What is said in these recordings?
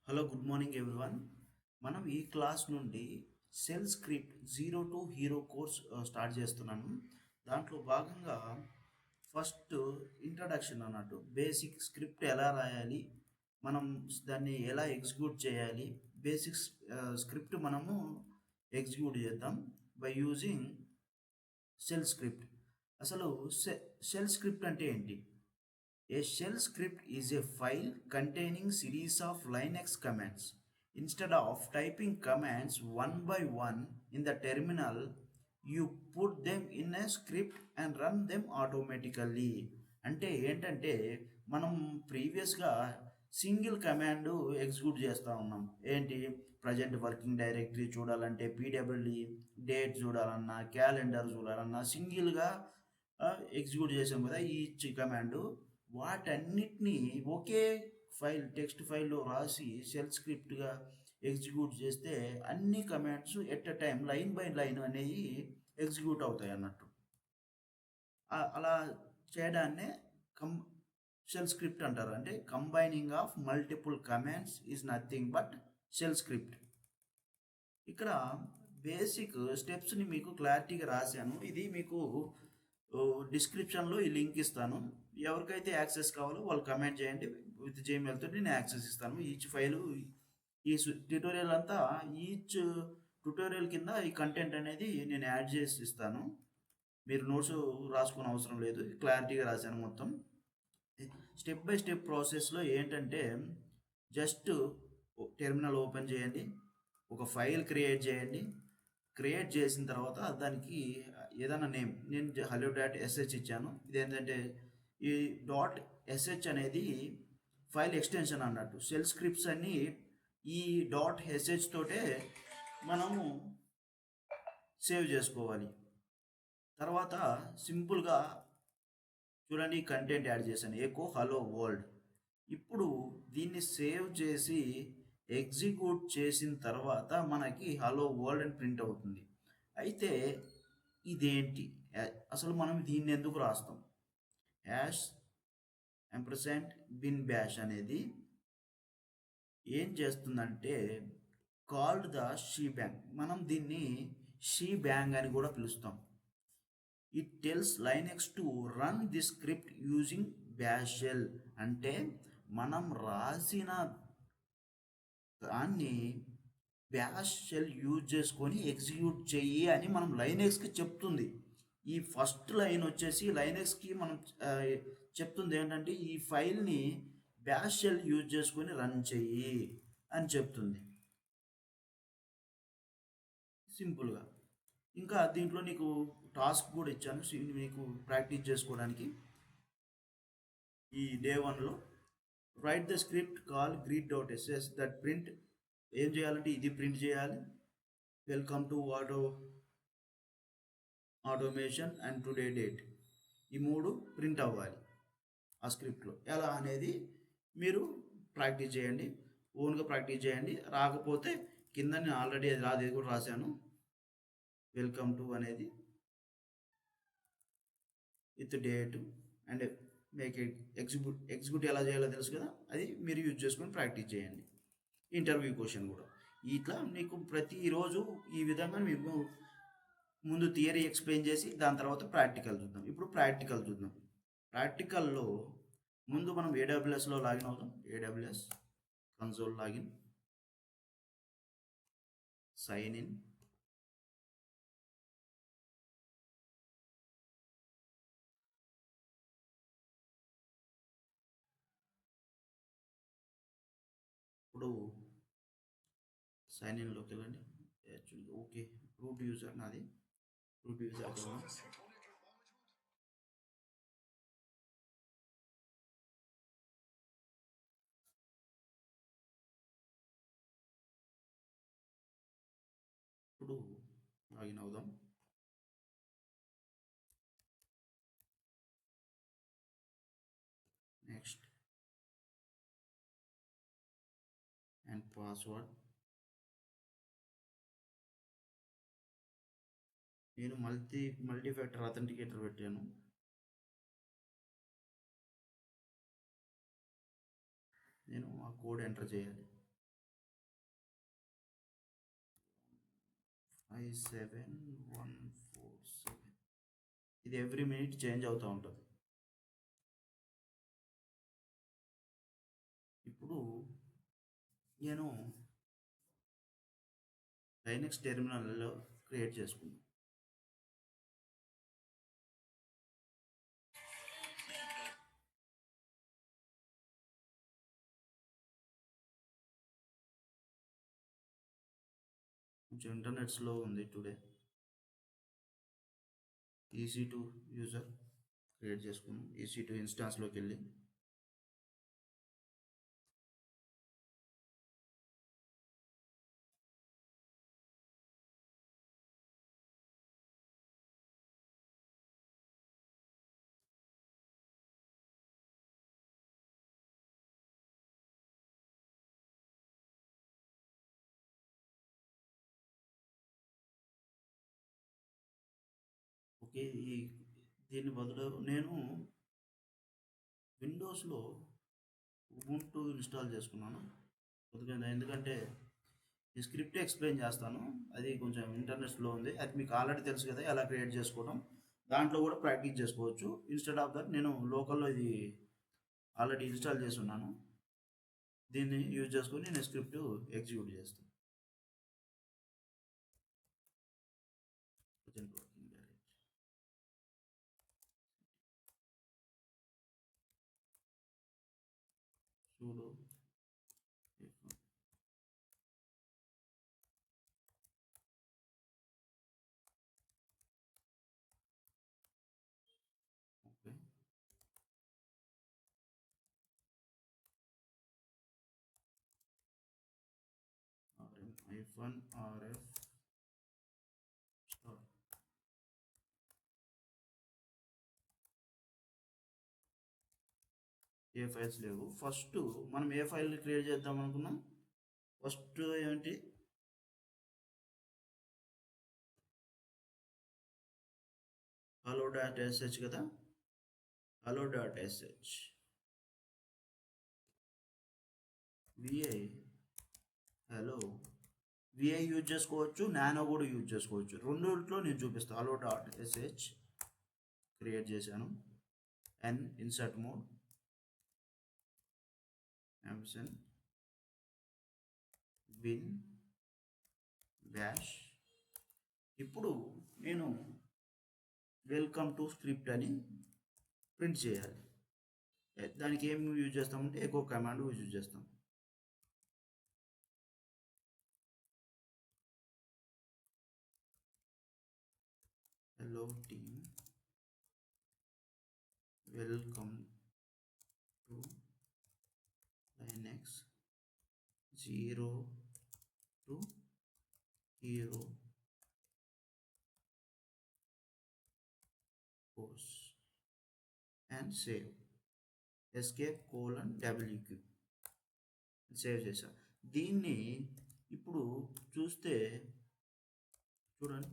Hello good morning everyone. మనం ఈ class నుండి cell script zero to hero course start చేస్తున్నాను. దాంట్లో భాగంగా ఫస్ట్ ఇంట్రడక్షన్ అన్నట్టు బేసిక్ స్క్రిప్ట్ ఎలా రాయాలి, మనం దాన్ని ఎలా ఎగ్జిక్యూట్ చేయాలి, బేసిక్స్ స్క్రిప్ట్ మనము ఎగ్జిక్యూట్ చేద్దాం బై యూజింగ్ షెల్ స్క్రిప్ట్. అసలు షెల్ స్క్రిప్ట్ అంటే ఏంటి? A shell script is a file containing series of Linux commands. Instead of typing commands one by one in the terminal, you put them in a script and run them automatically. అంటే ఏంటంటే మనం ప్రీవియస్గా single command execute చేస్తూ ఉన్నాం. ఏంటి? Present working directory చూడాలంటే PWD, date చూడాలన్నా, calendar చూడాలన్నా సింగిల్గా ఎగ్జిక్యూట్ చేసాం కదా ఈచ్ కమాండ్. వాటన్నిటినీ ఒకే ఫైల్, టెక్స్ట్ ఫైల్లో రాసి షెల్ స్క్రిప్ట్గా ఎగ్జిక్యూట్ చేస్తే అన్ని commands at a time line by line అనేవి ఎగ్జిక్యూట్ అవుతాయి అన్నట్టు. అలా చేయడాన్నే కం షెల్ స్క్రిప్ట్ అంటారు. అంటే combining of multiple commands is nothing but shell script. ఇక్కడ బేసిక్ స్టెప్స్ని మీకు క్లారిటీగా రాశాను. ఇది మీకు డిస్క్రిప్షన్లో ఈ లింక్ ఇస్తాను. ఎవరికైతే యాక్సెస్ కావాలో వాళ్ళు కమెంట్ చేయండి. విత్ జీమెయిల్ తోటి నేను యాక్సెస్ ఇస్తాను. ఈచ్ ఫైలు, ఈ ట్యూటోరియల్ అంతా ఈచ్ ట్యూటోరియల్ కింద ఈ కంటెంట్ అనేది నేను యాడ్ చేసి ఇస్తాను. మీరు నోట్స్ రాసుకునే అవసరం లేదు, క్లారిటీగా రాశాను మొత్తం. స్టెప్ బై స్టెప్ ప్రాసెస్లో ఏంటంటే జస్ట్ టెర్మినల్ ఓపెన్ చేయండి, ఒక ఫైల్ క్రియేట్ చేయండి. క్రియేట్ చేసిన తర్వాత దానికి ఏదైనా నేమ్, నేను హలో డాట్ ఎస్హెచ్ ఇచ్చాను. ఇదేంటంటే ఈ డాట్ ఎస్హెచ్ అనేది ఫైల్ ఎక్స్టెన్షన్ అన్నట్టు. షెల్ స్క్రిప్ట్స్ అన్నీ ఈ డాట్ ఎస్హెచ్ తోటే మనము సేవ్ చేసుకోవాలి. తర్వాత సింపుల్గా చూడండి, కంటెంట్ యాడ్ చేశాను, ఎకో హలో వరల్డ్. ఇప్పుడు దీన్ని సేవ్ చేసి ఎగ్జిక్యూట్ చేసిన తర్వాత మనకి హలో వరల్డ్ అని ప్రింట్ అవుతుంది. అయితే ఇదేంటి అసలు, మనం దీన్ని ఎందుకు రాస్తాం? హ్యాష్ యాంపర్సెంట్ బిన్ బ్యాష్ అనేది ఏం చేస్తుందంటే కాల్డ్ ద షీ బ్యాంగ్. మనం దీన్ని షీ బ్యాంగ్ అని కూడా పిలుస్తాం. It tells Linux to run the script using bash shell. అంటే మనం రాసిన దాన్ని బ్యాష్ షెల్ యూజ్ చేసుకొని ఎగ్జిక్యూట్ చెయ్యి అని మనం లైనక్స్కి చెప్తుంది. ఈ ఫస్ట్ లైన్ వచ్చేసి లైనక్స్కి మనం చెప్తుంది ఏంటంటే ఈ ఫైల్ని బ్యాష్ షెల్ యూజ్ చేసుకొని రన్ చెయ్యి అని చెప్తుంది సింపుల్గా. ఇంకా దీంట్లో నీకు టాస్క్ కూడా ఇచ్చాను మీకు ప్రాక్టీస్ చేసుకోవడానికి. ఈ డే 1లో write the script call greet dot SS that print. ఏం చేయాలంటే ఇది ప్రింట్ చేయాలి, welcome to automation and today date. ఈ 3 ప్రింట్ అవ్వాలి ఆ స్క్రిప్ట్లో. ఎలా అనేది మీరు ప్రాక్టీస్ చేయండి, ఓన్గా ప్రాక్టీస్ చేయండి. రాకపోతే కింద నేను ఆల్రెడీ అది కూడా రాశాను, వెల్కమ్ టు అనేది with date and make execute ఎలా చేయాలో తెలుసు కదా, అది మీరు యూజ్ చేసుకొని ప్రాక్టీస్ చేయండి. ఇంటర్వ్యూ క్వశ్చన్ కూడా ఇట్లా మీకు ప్రతిరోజు ఈ విధంగా మీకు ముందు థియరీ ఎక్స్ప్లెయిన్ చేసి దాని తర్వాత ప్రాక్టికల్ చూద్దాం. ఇప్పుడు ప్రాక్టికల్ చూద్దాం. ప్రాక్టికల్లో ముందు మనం ఏడబ్ల్యూఎస్లో లాగిన్ అవుతాం. AWS console login, sign in. ఇప్పుడు సైన్ ఇన్లోకి వెళ్ళండి. యాక్చువల్లీ ఓకే, రూట్ యూజర్ నాది, రూట్ యూజర్ కదా. ఇప్పుడు లాగిన్ అవుదాం. Next and password. నేను మల్టీ ఫ్యాక్టర్ అథెంటికేటర్ పెట్టాను. నేను ఆ కోడ్ ఎంటర్ చేయాలి. 57147. ఇది ఎవ్రీ మినిట్ చేంజ్ అవుతూ ఉంటుంది. ఇప్పుడు నేను లైనక్స్ టెర్మినల్లో క్రియేట్ చేసుకున్నాను. కొంచెం ఇంటర్నెట్ స్లో ఉంది టుడే. EC2 యూజర్ క్రియేట్ చేసుకున్నాం. EC2 ఇన్స్టాన్స్లోకి వెళ్ళి ఓకే. దీని బదులు నేను విండోస్లో ఉబుంటూ ఇన్స్టాల్ చేసుకున్నాను. ఎందుకంటే ఈ స్క్రిప్ట్ ఎక్స్ప్లెయిన్ చేస్తాను. అది కొంచెం ఇంటర్నెట్ స్లో ఉంది. అది మీకు ఆల్రెడీ తెలుసు కదా ఎలా క్రియేట్ చేసుకోవడం. దాంట్లో కూడా ప్రాక్టీస్ చేసుకోవచ్చు. ఇన్స్టెడ్ ఆఫ్ దట్ నేను లోకల్లో ఇది ఆల్రెడీ ఇన్స్టాల్ చేసి ఉన్నాను. దీన్ని యూజ్ చేసుకొని నేను స్క్రిప్ట్ ఎగ్జిక్యూట్ చేస్తాను. sudo okay. rm-rf start. ఏ ఫైల్స్ లేవు. ఫస్ట్ మనం ఏ ఫైల్ని క్రియేట్ చేద్దాం అనుకున్నాం. ఫస్ట్ ఏంటి, hello.sh కదా. hello.sh vi hello vi use చేసుకోవచ్చు, నానో కూడా యూజ్ చేసుకోవచ్చు. రెండిట్లో నేను చూపిస్తాను. hello.sh క్రియేట్ చేశాను. n insert mode ampersand win bash. ఇప్పుడు నేను వెల్కమ్ టు స్క్రిప్ట్ అని ప్రింట్ చేయాలి. దానికి ఏం యూజ్ చేస్తామంటే ఎకో కమాండ్ యూజ్ చేస్తాం. Hello team welcome to Linux 0 to hero course and save. escape wq save చేసా. దీన్ని ఇప్పుడు చూస్తే చూడండి,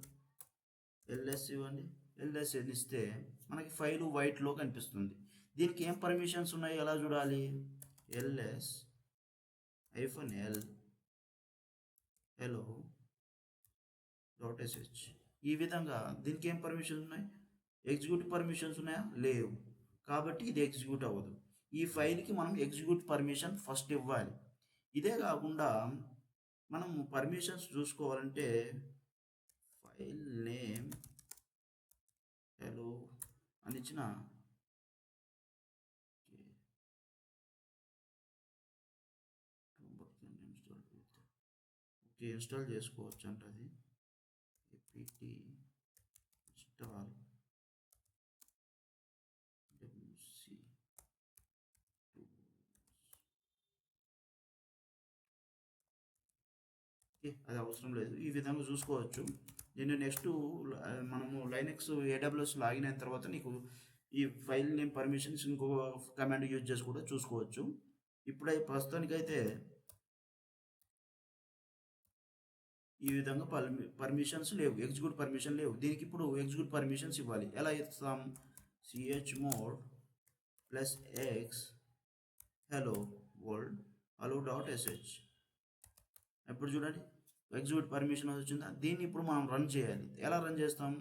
ls ఇవ్వండి. ls ఇస్తే మనకి ఫైలు వైట్లో కనిపిస్తుంది. దీనికి ఏం పర్మిషన్స్ ఉన్నాయి ఎలా చూడాలి? ls -l hello.sh ఈ విధంగా దీనికి ఏం పర్మిషన్స్ ఉన్నాయి? ఎగ్జిక్యూట్ పర్మిషన్స్ ఉన్నాయా? లేవు. కాబట్టి ఇది ఎగ్జిక్యూట్ అవ్వదు. ఈ ఫైల్కి మనం ఎగ్జిక్యూట్ పర్మిషన్ ఫస్ట్ ఇవ్వాలి. ఇదే కాకుండా మనం పర్మిషన్స్ చూసుకోవాలంటే ఫైల్ నేమ్ హలో అని ఇచ్చిన ఇన్స్టాల్ చేసుకోవచ్చు అంట. అది apt ఇన్స్టాల్ wc అది అవసరం లేదు. ఈ విధంగా చూసుకోవచ్చు. నేను నెక్స్ట్ మనము లైనక్స్ AWS లాగిన్ అయిన తర్వాత నీకు ఈ ఫైల్ నేమ్ పర్మిషన్స్ ఇంకో కమాండ్ యూజ్ చేసి కూడా చూసుకోవచ్చు. ఇప్పుడు ప్రస్తుతానికైతే ఈ విధంగా పర్మిషన్స్ లేవు, ఎగ్జిక్యూట్ పర్మిషన్ లేవు. దీనికి ఇప్పుడు ఎగ్జిక్యూట్ పర్మిషన్స్ ఇవ్వాలి. ఎలా ఇస్తాం? chmod +x hello world hello.sh. ఇప్పుడు చూడండి ఎగ్జిక్యూట్ పర్మిషన్ వచ్చిందా, దీన్ని ఇప్పుడు మనం రన్ చేయాలి. ఎలా రన్ చేస్తాం? .//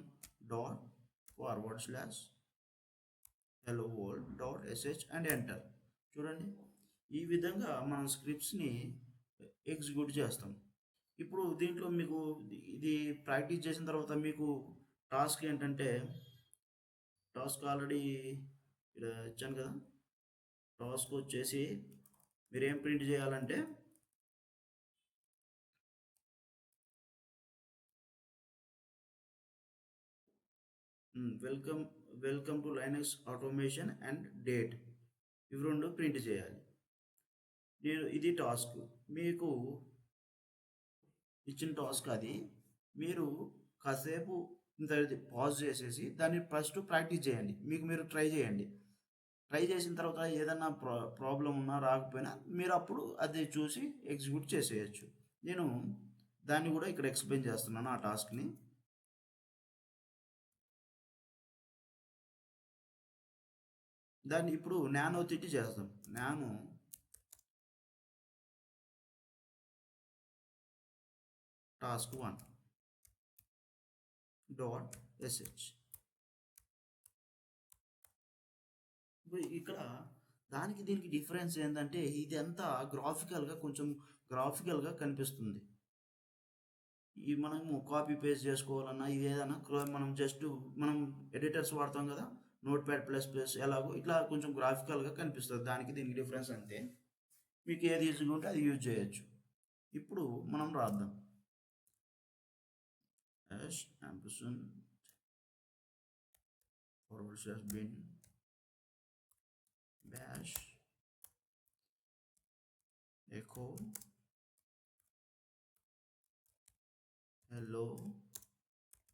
hello world.sh అండ్ ఎంటర్. చూడండి, ఈ విధంగా మనం స్క్రిప్ట్స్ని ఎగ్జిక్యూట్ చేస్తాం. ఇప్పుడు దీంట్లో మీకు ఇది ప్రాక్టీస్ చేసిన తర్వాత మీకు టాస్క్ ఏంటంటే, టాస్క్ ఆల్రెడీ ఇక్కడ ఇచ్చాను కదా. టాస్క్ వచ్చేసి మీరు ఏం ప్రింట్ చేయాలంటే, welcome welcome to Linux automation and date, ఇవి రెండు ప్రింట్ చేయాలి. ఇది టాస్క్, మీకు ఇచ్చిన టాస్క్ అది. మీరు కాసేపు ఇంత పాజ్ చేసేసి దాన్ని ఫస్ట్ ప్రాక్టీస్ చేయండి, మీకు మీరు ట్రై చేయండి. ట్రై చేసిన తర్వాత ఏదన్నా ప్రాబ్లం ఉన్నా రాకపోయినా మీరు అప్పుడు అది చూసి ఎగ్జిక్యూట్ చేసేయచ్చు. నేను దాన్ని కూడా ఇక్కడ ఎక్స్ప్లెయిన్ చేస్తున్నాను, ఆ టాస్క్ని. దాన్ని ఇప్పుడు నానో తిట్టి చేస్తాం. Nano task1.sh. ఇక్కడ దానికి దీనికి డిఫరెన్స్ ఏంటంటే, ఇది అంతా కొంచెం గ్రాఫికల్గా కనిపిస్తుంది. ఈ మనము కాపీ పేస్ట్ చేసుకోవాలన్నా ఇది ఏదైనా మనం మనం ఎడిటర్స్ వాడతాం కదా, Notepad++ ఎలాగో ఇట్లా కొంచెం గ్రాఫికల్గా కనిపిస్తుంది. దానికి దీనికి డిఫరెన్స్ అంతే. మీకు ఏది ఈజీగా ఉంటే అది యూజ్ చేయొచ్చు. ఇప్పుడు మనం రాద్దాం. #bin bash echo hello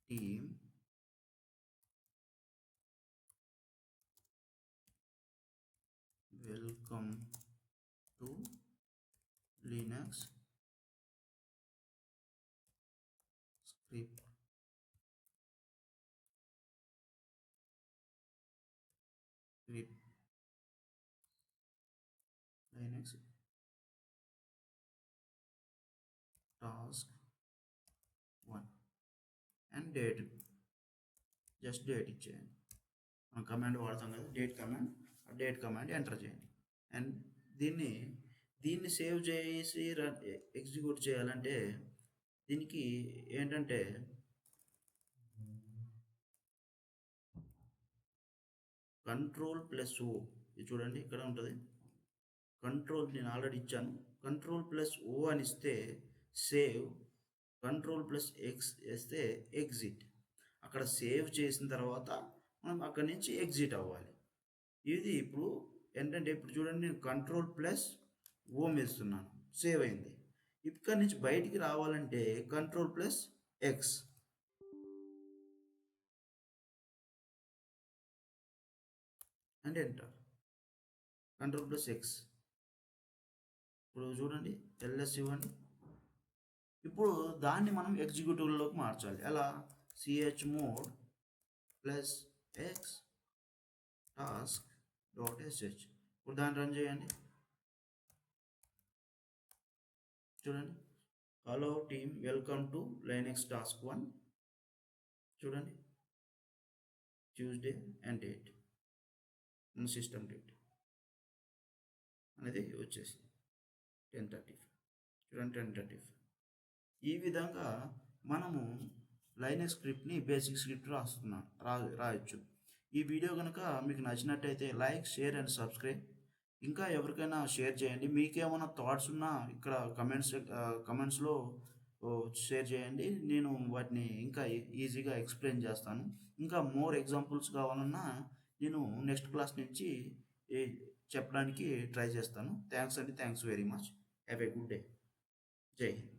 team welcome to Linux script Linux task 1 and date, just date ఇచ్చేయండి. మనం కమాండ్ వాడతాం కదా, డేట్ కమాండ్ ఎంటర్ చేయండి. అండ్ దీన్ని సేవ్ చేసి ఎగ్జిక్యూట్ చేయాలంటే దీనికి ఏంటంటే, Ctrl+O, ఇది చూడండి ఇక్కడ ఉంటుంది. కంట్రోల్ నేను ఆల్రెడీ ఇచ్చాను. Ctrl+O అని ఇస్తే సేవ్, Ctrl+X వేస్తే ఎగ్జిట్. అక్కడ సేవ్ చేసిన తర్వాత మనం అక్కడి నుంచి ఎగ్జిట్ అవ్వాలి. ఇది ఇప్పుడు ఏంటంటే, ఇప్పుడు చూడండి నేను Ctrl+O వేస్తున్నాను, సేవ్ అయింది. ఇక్కడ నుంచి బయటికి రావాలంటే Ctrl+X అండ్ ఎంటర్. Ctrl+X. ఇప్పుడు చూడండి, LS ఇవ్వండి. ఇప్పుడు దాన్ని మనం ఎగ్జిక్యూటివ్లోకి మార్చాలి. ఎలా? chmod+x task.sh. ఇప్పుడు దాన్ని రన్ చేయండి. చూడండి, hello team welcome to Linux task 1. చూడండి, Tuesday and date, system date అనేది వచ్చేసి 10:35. చూడండి, 10:35. ఈ విధంగా మనము లైనక్స్ స్క్రిప్ట్ని బేసిక్ స్క్రిప్ట్ రాయొచ్చు. ఈ వీడియో కనుక మీకు నచ్చినట్టయితే లైక్, షేర్ అండ్ సబ్స్క్రైబ్. ఇంకా ఎవరికైనా షేర్ చేయండి. మీకేమైనా థాట్స్ ఉన్నా ఇక్కడ కమెంట్స్లో షేర్ చేయండి. నేను వాటిని ఇంకా ఈజీగా ఎక్స్ప్లెయిన్ చేస్తాను. ఇంకా మోర్ ఎగ్జాంపుల్స్ కావాలన్నా నేను నెక్స్ట్ క్లాస్ నుంచి చెప్పడానికి ట్రై చేస్తాను. Thanks very much. Have a good day. జై హింద్.